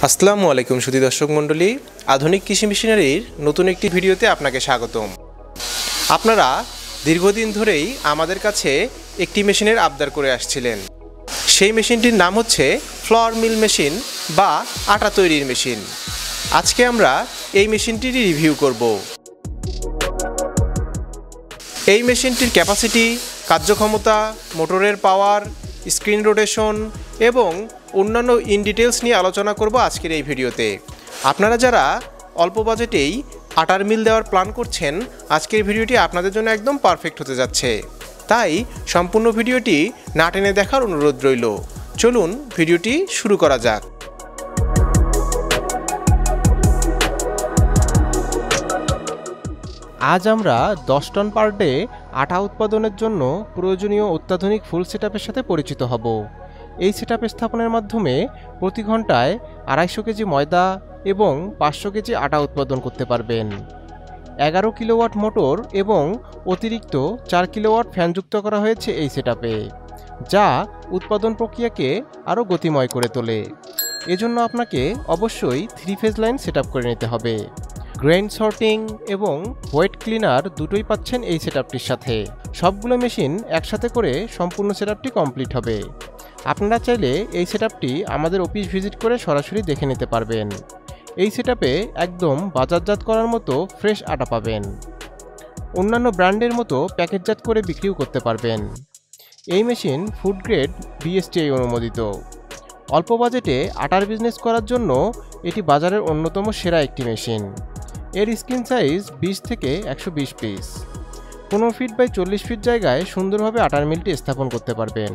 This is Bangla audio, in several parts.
আসসালামু আলাইকুম সুধী দর্শক মণ্ডলী, আধুনিক কৃষি মেশিনারির নতুন একটি ভিডিওতে আপনাকে স্বাগতম। আপনারা দীর্ঘদিন ধরেই আমাদের কাছে একটি মেশিনের আবদার করে আসছিলেন। সেই মেশিনটির নাম হচ্ছে ফ্লাওয়ার মিল মেশিন বা আটা তৈরির মেশিন। আজকে আমরা এই মেশিনটির রিভিউ করব। এই মেশিনটির ক্যাপাসিটি, কার্যক্ষমতা, মোটরের পাওয়ার, স্ক্রিন রোটেশন এবং অন্যান্য ইন ডিটেলস নিয়ে আলোচনা করব আজকের এই ভিডিওতে। আপনারা যারা অল্প বাজেটেই আটার মিল দেওয়ার প্ল্যান করছেন, আজকের ভিডিওটি আপনাদের জন্য একদম পারফেক্ট হতে যাচ্ছে। তাই সম্পূর্ণ ভিডিওটি না টেনে দেখার অনুরোধ রইল। চলুন ভিডিওটি শুরু করা যাক। আজ আমরা 10 টন পার ডে আটা উৎপাদনের জন্য প্রয়োজনীয় অত্যাধুনিক ফুল সেটআপের সাথে পরিচিত হব। এই সেটআপ স্থাপনের মাধ্যমে প্রতি ঘন্টায় 250 কেজি ময়দা এবং 500 কেজি আটা উৎপাদন করতে পারবেন। 11 কিলোওয়াট মোটর এবং অতিরিক্ত 4 কিলোওয়াট ফ্যান যুক্ত করা হয়েছে এই সেটআপে, যা উৎপাদন প্রক্রিয়াকে আরও গতিময় করে তোলে। এজন্য আপনাকে অবশ্যই 3 ফেজ লাইন সেটআপ করে নিতে হবে। গ্রেইন সর্টিং এবং ওয়েট ক্লিনার দুটোই পাচ্ছেন এই সেটআপটির সাথে। সবগুলো মেশিন একসাথে করে সম্পূর্ণ সেটআপটি কমপ্লিট হবে। আপনারা চাইলে এই সেটআপটি আমাদের অফিস ভিজিট করে সরাসরি দেখে নিতে পারবেন। এই সেটআপে একদম বাজারজাত করার মতো ফ্রেশ আটা পাবেন। অন্যান্য ব্র্যান্ডের মতো প্যাকেটজাত করে বিক্রিও করতে পারবেন। এই মেশিন ফুড গ্রেড BSTI অনুমোদিত। অল্প বাজেটে আটার বিজনেস করার জন্য এটি বাজারের অন্যতম সেরা একটি মেশিন। এর স্ক্রিন সাইজ 20 থেকে 120 পিস। 15 ফিট বাই 40 ফিট জায়গায় সুন্দরভাবে আটার মিলটি স্থাপন করতে পারবেন।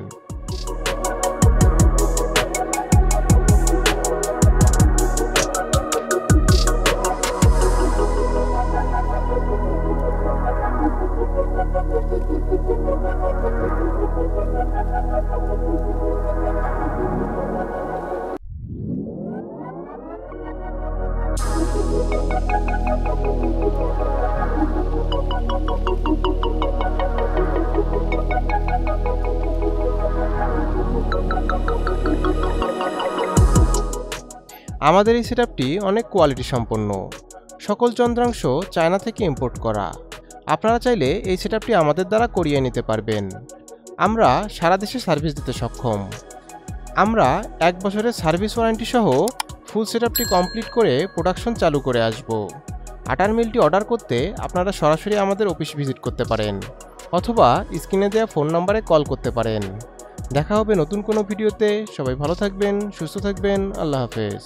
আমাদের এই সেটআপটি অনেক কোয়ালিটি সম্পন্ন। সকল যন্ত্রাংশ চায়না থেকে ইম্পোর্ট করা। আপনারা চাইলে এই সেটআপটি আমাদের দ্বারা করিয়ে নিতে পারবেন। আমরা সারা দেশে সার্ভিস দিতে সক্ষম। আমরা 1 বছরের সার্ভিস ওয়ারেন্টি সহ ফুল সেটআপটি কমপ্লিট করে প্রোডাকশন চালু করে আসব। আটার মিলটি অর্ডার করতে আপনারা সরাসরি আমাদের অফিস ভিজিট করতে পারেন অথবা স্ক্রিনে দেওয়া ফোন নম্বরে কল করতে পারেন। দেখা হবে নতুন কোনো ভিডিওতে। সবাই ভালো থাকবেন, সুস্থ থাকবেন। আল্লাহ হাফেজ।